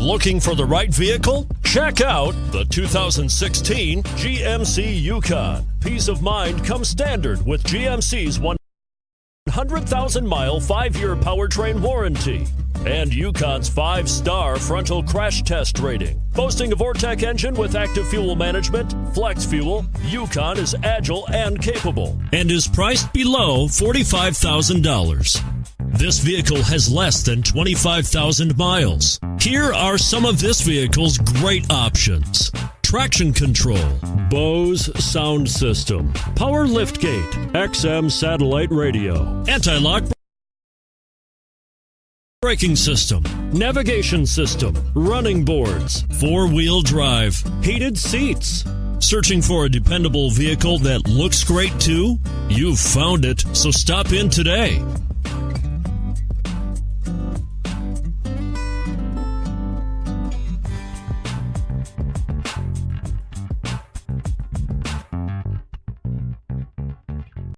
Looking for the right vehicle? Check out the 2016 GMC Yukon. Peace of mind comes standard with GMC's 100,000-mile 5-year powertrain warranty and Yukon's 5-star frontal crash test rating. Boasting a Vortec engine with active fuel management, flex fuel, Yukon is agile and capable and is priced below $45,000. This vehicle has less than 25,000 miles. Here are some of this vehicle's great options: traction control, Bose sound system, power liftgate, XM satellite radio, anti-lock braking system, navigation system, running boards, 4-wheel drive, heated seats. Searching for a dependable vehicle that looks great too? You've found it, so stop in today.